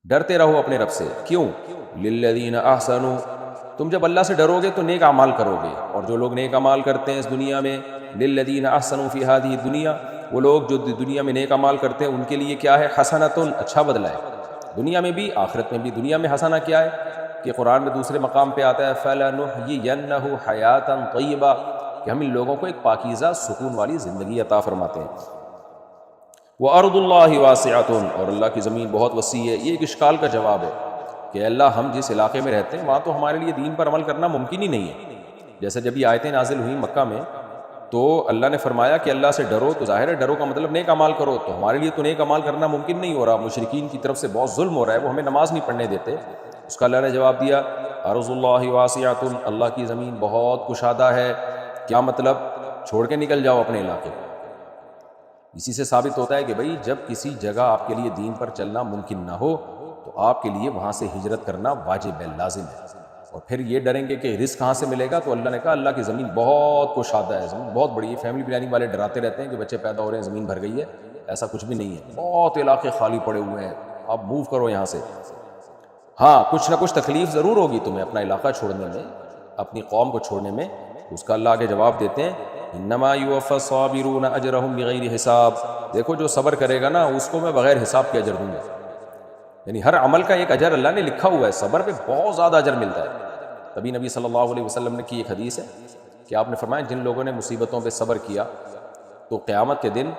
ڈرتے رہو اپنے رب سے. کیوں؟ للذین احسنوا، تم جب اللہ سے ڈرو گے تو نیک اعمال کرو گے، اور جو لوگ نیک اعمال کرتے ہیں اس دنیا میں، للذین احسنوا فی ہذہ الدنیا، وہ لوگ جو دنیا میں نیک اعمال کرتے ہیں ان کے لیے کیا ہے؟ حسنۃ، اچھا بدلہ ہے، دنیا میں بھی آخرت میں بھی. دنیا میں حسنہ کیا ہے کہ قرآن میں دوسرے مقام پہ آتا ہے فَلَنُحْيِيَنَّهُ حَيَاةً طَيِّبَةً، کہ ہم ان لوگوں کو ایک پاکیزہ سکون والی زندگی عطا فرماتے ہیں. وَأَرْضُ اللَّهِ وَاسِعَةٌ، اور اللہ کی زمین بہت وسیع ہے. یہ ایک اشکال کا جواب ہے کہ اللہ ہم جس علاقے میں رہتے ہیں وہاں تو ہمارے لیے دین پر عمل کرنا ممکن ہی نہیں ہے. جیسے جب یہ آیتیں نازل ہوئیں مکہ میں تو اللہ نے فرمایا کہ اللہ سے ڈرو، تو ظاہر ہے ڈرو کا مطلب نیک اعمال کرو. تو ہمارے لیے تو نیک اعمال کرنا ممکن نہیں ہو رہا، مشرکین کی طرف سے بہت ظلم ہو رہا ہے، وہ ہمیں نماز نہیں پڑھنے دیتے. اس کا اللہ نے جواب دیا ارض اللہ واسعۃ، اللہ کی زمین بہت کشادہ ہے. کیا مطلب؟ چھوڑ کے نکل جاؤ اپنے علاقے. اسی سے ثابت ہوتا ہے کہ بھئی جب کسی جگہ آپ کے لیے دین پر چلنا ممکن نہ ہو تو آپ کے لیے وہاں سے ہجرت کرنا واجب ہے، لازم ہے. اور پھر یہ ڈریں گے کہ رزق کہاں سے ملے گا، تو اللہ نے کہا اللہ کی زمین بہت کشادہ ہے، زمین بہت بڑی ہے. فیملی پلاننگ والے ڈراتے رہتے ہیں کہ بچے پیدا ہو رہے ہیں زمین بھر گئی ہے، ایسا کچھ بھی نہیں ہے. بہت علاقے خالی پڑے ہوئے ہیں، آپ موو کرو یہاں سے. ہاں کچھ نہ کچھ تکلیف ضرور ہوگی تمہیں اپنا علاقہ چھوڑنے میں، اپنی قوم کو چھوڑنے میں. اس کا اللہ آگے جواب دیتے ہیں انما یوفی الصابرون اجرهم بغیر حساب، دیکھو جو صبر کرے گا نا اس کو میں بغیر حساب کے اجر دوں گا. یعنی ہر عمل کا ایک اجر اللہ نے لکھا ہوا ہے، صبر پہ بہت زیادہ اجر ملتا ہے. تبھی نبی صلی اللہ علیہ وسلم نے کی ایک حدیث ہے کہ آپ نے فرمایا جن لوگوں نے مصیبتوں پہ صبر کیا تو قیامت کے دن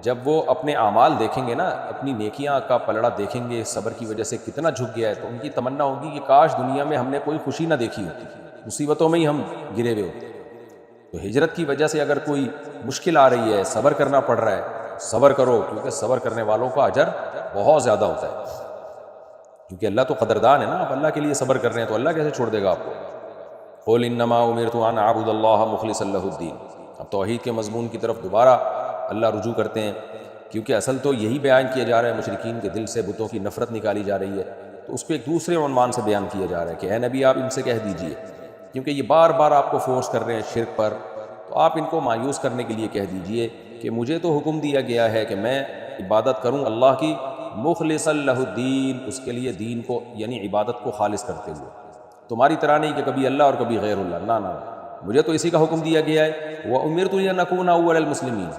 جب وہ اپنے اعمال دیکھیں گے نا، اپنی نیکیاں کا پلڑا دیکھیں گے، صبر کی وجہ سے کتنا جھک گیا ہے، تو ان کی تمنا ہوگی کہ کاش دنیا میں ہم نے کوئی خوشی نہ دیکھی ہوتی، مصیبتوں میں ہی ہم گرے ہوئے ہوتے. تو ہجرت کی وجہ سے اگر کوئی مشکل آ رہی ہے، صبر کرنا پڑ رہا ہے، صبر کرو، کیونکہ صبر کرنے والوں کا اجر بہت زیادہ ہوتا ہے. کیونکہ اللہ تو قدردان ہے نا، آپ اللہ کے لیے صبر کر رہے ہیں تو اللہ کیسے چھوڑ دے گا آپ کو. قُلْ إِنَّمَا أُمِرْتُ أَنْ أَعْبُدَ اللَّهَ مُخْلِصًا لَهُ الدِّينَ. اب توحید کے مضمون کی طرف دوبارہ اللہ رجوع کرتے ہیں، کیونکہ اصل تو یہی بیان کیا جا رہا ہے، مشرکین کے دل سے بتوں کی نفرت نکالی جا رہی ہے. تو اس کو ایک دوسرے عنوان سے بیان کیا جا رہا ہے کہ اے نبی آپ ان سے کہہ دیجئے، کیونکہ یہ بار بار آپ کو فورس کر رہے ہیں شرک پر، تو آپ ان کو مایوس کرنے کے لیے کہہ دیجئے کہ مجھے تو حکم دیا گیا ہے کہ میں عبادت کروں اللہ کی مخلصا لہ الدین، اس کے لیے دین کو یعنی عبادت کو خالص کرتے ہوئے. تمہاری طرح نہیں کہ کبھی اللہ اور کبھی غیر اللہ، نہ نہ، مجھے تو اسی کا حکم دیا گیا ہے. وَأُمِرْتُ أَنْ أَكُونَ أَوَّلَ الْمُسْلِمِينَ،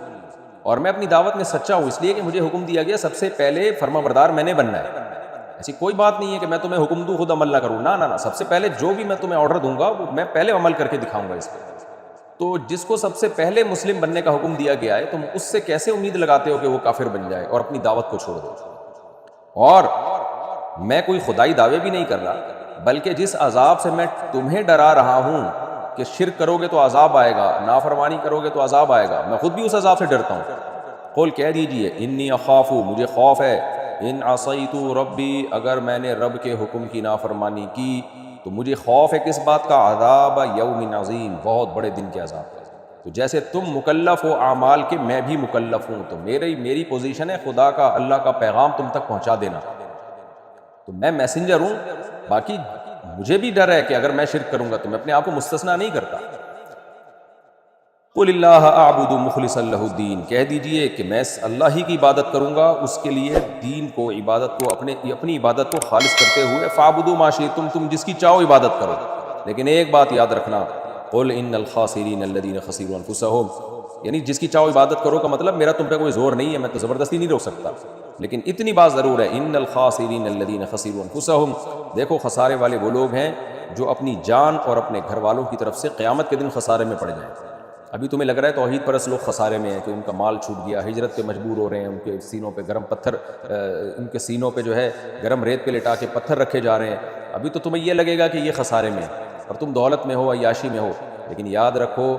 اور میں اپنی دعوت میں سچا ہوں اس لیے کہ مجھے حکم دیا گیا سب سے پہلے فرما بردار میں نے بننا ہے. ایسی کوئی بات نہیں ہے کہ میں تمہیں حکم دوں خود عمل نہ کروں، نہ نہ، سب سے پہلے جو بھی میں تمہیں آرڈر دوں گا وہ میں پہلے عمل کر کے دکھاؤں گا اس پہ. تو جس کو سب سے پہلے مسلم بننے کا حکم دیا گیا ہے تم اس سے کیسے امید لگاتے ہو کہ وہ کافر بن جائے اور اپنی دعوت کو چھوڑ دے. اور میں کوئی خدائی دعوے بھی نہیں کر رہا، بلکہ جس عذاب سے میں تمہیں ڈرا رہا ہوں کہ شرک کرو گے تو عذاب آئے گا، نافرمانی کرو گے تو عذاب آئے گا، میں خود بھی اس عذاب سے ڈرتا ہوں. قل کہہ دیجئے انی اخاف، مجھے خوف ہے، ان عصیت ربی، اگر میں نے رب کے حکم کی نافرمانی کی تو مجھے خوف ہے کس بات کا؟ عذاب یوم عظیم، بہت بڑے دن کے عذاب کا. تو جیسے تم مکلف ہو اعمال کے، میں بھی مکلف ہوں. تو میری پوزیشن ہے خدا کا، اللہ کا پیغام تم تک پہنچا دینا. تو میں میسنجر ہوں، باقی مجھے بھی ڈر ہے کہ اگر میں شرک کروں گا تو میں اپنے آپ کو مستثنا نہیں کرتا. قُلِ اللَّهَ أَعْبُدُ مُخْلِصًا لَهُ الدِّينَ، کہہ دیجئے کہ میں اللہ ہی کی عبادت کروں گا، اس کے لیے دین کو، عبادت کو، اپنی عبادت کو خالص کرتے ہوئے. فَاعْبُدُوا مَا شِئْتُمْ، تم جس کی چاہو عبادت کرو، لیکن ایک بات یاد رکھنا، قُلْ إِنَّ الْخَاسِرِينَ الَّذِينَ خَسِرُوا أَنفُسَهُمْ، یعنی جس کی چاہو عبادت کرو کا مطلب میرا تم پہ کوئی زور نہیں ہے، میں تو زبردستی نہیں روک سکتا، لیکن اتنی بات ضرور ہے إِنَّ الْخَاسِرِينَ الَّذِينَ خَسِرُوا أَنفُسَهُمْ، دیکھو خسارے والے وہ لوگ ہیں جو اپنی جان اور اپنے گھر والوں کی طرف سے قیامت کے دن خسارے میں پڑ جائیں. ابھی تمہیں لگ رہا ہے توحید پرست لوگ خسارے میں ہیں کہ ان کا مال چھوٹ گیا، ہجرت پہ مجبور ہو رہے ہیں، ان کے سینوں پہ گرم پتھر، ان کے سینوں پہ جو ہے گرم ریت پہ لٹا کے پتھر رکھے جا رہے ہیں. ابھی تو تمہیں یہ لگے گا کہ یہ خسارے میں ہیں اور تم دولت میں ہو، عیاشی میں ہو، لیکن یاد رکھو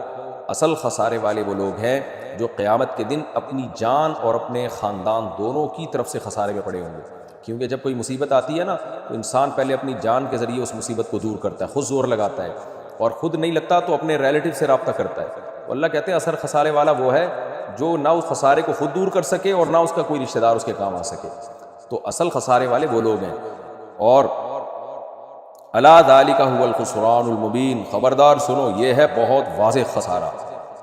اصل خسارے والے وہ لوگ ہیں جو قیامت کے دن اپنی جان اور اپنے خاندان دونوں کی طرف سے خسارے میں پڑے ہوں گے. کیونکہ جب کوئی مصیبت آتی ہے نا تو انسان پہلے اپنی جان کے ذریعے اس مصیبت کو دور کرتا ہے، خود زور لگاتا ہے، اور خود نہیں لگتا تو اپنے ریلیٹیو سے رابطہ کرتا ہے. تو اللہ کہتے ہیں اصل خسارے والا وہ ہے جو نہ اس خسارے کو خود دور کر سکے اور نہ اس کا کوئی رشتہ دار اس کے کام آ سکے. تو اصل خسارے والے وہ لوگ ہیں. اور الا ذالک هو الخسران المبین، خبردار سنو یہ ہے بہت واضح خسارہ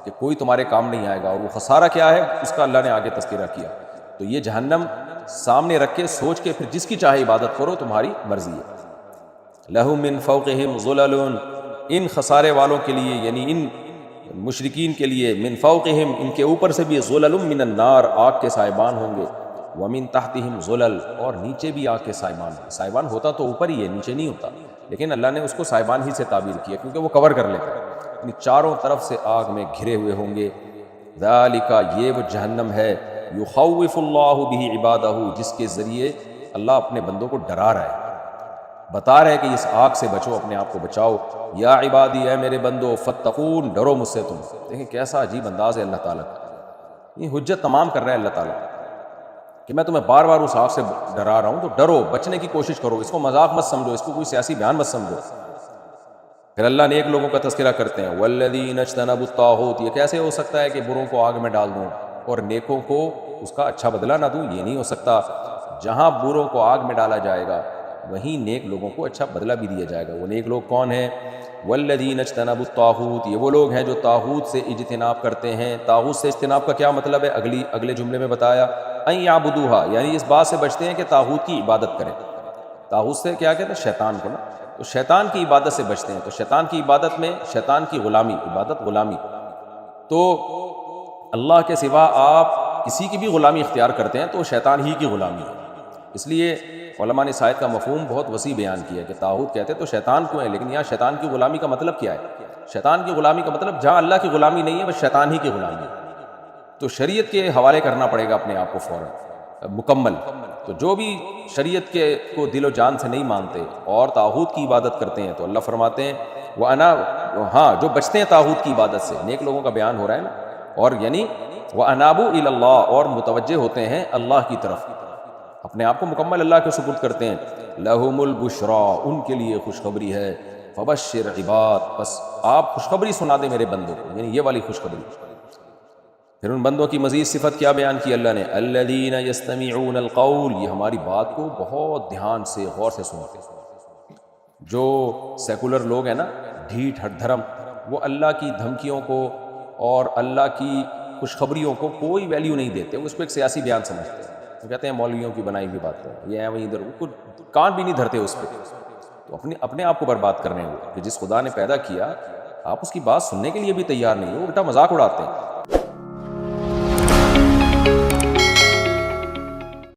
کہ کوئی تمہارے کام نہیں آئے گا. اور وہ خسارہ کیا ہے اس کا اللہ نے آگے تذکرہ کیا. تو یہ جہنم سامنے رکھ کے سوچ کے پھر جس کی چاہے عبادت کرو، تمہاری مرضی ہے۔ لہم من فوقہم ظلل، ان خسارے والوں کے لیے یعنی ان مشرکین کے لیے، من فوقہم ان کے اوپر سے بھی، ظلل من النار آگ کے سائبان ہوں گے، ومن تحتہم ظلل اور نیچے بھی آگ کے سائبان ہیں۔ سائبان ہوتا تو اوپر ہی ہے، نیچے نہیں ہوتا، لیکن اللہ نے اس کو سائبان ہی سے تعبیر کیا کیونکہ وہ کور کر لیتا ہے، یعنی چاروں طرف سے آگ میں گھرے ہوئے ہوں گے۔ ذالک، یہ وہ جہنم ہے، یخوف اللہ بہ عبادہ، جس کے ذریعے اللہ اپنے بندوں کو ڈرا رہا ہے، بتا رہے کہ اس آگ سے بچو، اپنے آپ کو بچاؤ۔ یا عبادی، اے میرے بندو، فتقون، ڈرو مجھ سے تم۔ دیکھیں کیسا عجیب انداز ہے اللہ تعالیٰ کا، یہ حجت تمام کر رہا ہے اللہ تعالیٰ کہ میں تمہیں بار بار اس آگ سے ڈرا رہا ہوں، تو ڈرو، بچنے کی کوشش کرو، اس کو مذاق مت سمجھو، اس کو کوئی سیاسی بیان مت سمجھو۔ پھر اللہ نیک لوگوں کا تذکرہ کرتے ہیں، والذین اجتنبوا الطاغوت، یہ کیسے ہو سکتا ہے کہ بروں کو آگ میں ڈال دوں اور نیکوں کو اس کا اچھا بدلہ نہ دوں؟ یہ نہیں ہو سکتا۔ جہاں بروں کو آگ میں ڈالا جائے گا وہیں نیک لوگوں کو اچھا بدلہ بھی دیا جائے گا۔ وہ نیک لوگ کون ہیں؟ والذین اجتنبوا الطاغوت، یہ وہ لوگ ہیں جو طاغوت سے اجتناب کرتے ہیں۔ طاغوت سے اجتناب کا کیا مطلب ہے؟ اگلے جملے میں بتایا، ان یعبدوہا، یعنی اس بات سے بچتے ہیں کہ طاغوت کی عبادت کریں۔ طاغوت سے کیا کہتے ہیں؟ شیطان کو نا، تو شیطان کی عبادت سے بچتے ہیں۔ تو شیطان کی عبادت میں شیطان کی غلامی، عبادت غلامی، تو اللہ کے سوا آپ کسی کی بھی غلامی اختیار کرتے ہیں تو شیطان ہی کی غلامی ہے۔ اس لیے علماء نے اس آیت کا مفہوم بہت وسیع بیان کیا ہے کہ طاغوت کہتے تو شیطان کو ہے، لیکن یہاں شیطان کی غلامی کا مطلب کیا ہے؟ شیطان کی غلامی کا مطلب جہاں اللہ کی غلامی نہیں ہے بس شیطان ہی کی غلامی ہے، تو شریعت کے حوالے کرنا پڑے گا اپنے آپ کو فوراً مکمل۔ تو جو بھی شریعت کے کو دل و جان سے نہیں مانتے اور طاغوت کی عبادت کرتے ہیں تو اللہ فرماتے ہیں ہاں جو بچتے ہیں طاغوت کی عبادت سے، نیک لوگوں کا بیان ہو رہا ہے نا، اور یعنی وَأَنَابُوا إِلَى اللَّهِ، اور متوجہ ہوتے ہیں اللہ کی طرف، اپنے آپ کو مکمل اللہ کے سپرد کرتے ہیں۔ لَهُمُ الْبُشْرَىٰ، ان کے لیے خوشخبری ہے، فَبَشِّرْ عِبَادِ، بس آپ خوشخبری سنا دیں میرے بندوں کو، یعنی یہ والی خوشخبری۔ پھر ان بندوں کی مزید صفت کیا بیان کی اللہ نے؟ الَّذِينَ يَسْتَمِعُونَ الْقَوْلِ، یہ ہماری بات کو بہت دھیان سے غور سے سنتے ہیں۔ جو سیکولر لوگ ہیں نا، ڈھیٹ ہٹ دھرم، وہ اللہ کی دھمکیوں کو اور اللہ کی خوشخبریوں کو کوئی ویلیو نہیں دیتے، وہ اس کو ایک سیاسی بیان سمجھتے ہیں، وہ کہتے ہیں مولویوں کی بنائی ہوئی بات ہے، یہ ہے وہیں ادھر، وہ کان بھی نہیں دھرتے اس پہ، تو اپنے آپ کو برباد کر رہے ہیں وہ، کہ جس خدا نے پیدا کیا آپ اس کی بات سننے کے لیے بھی تیار نہیں ہو، الٹا مذاق اڑاتے ہیں۔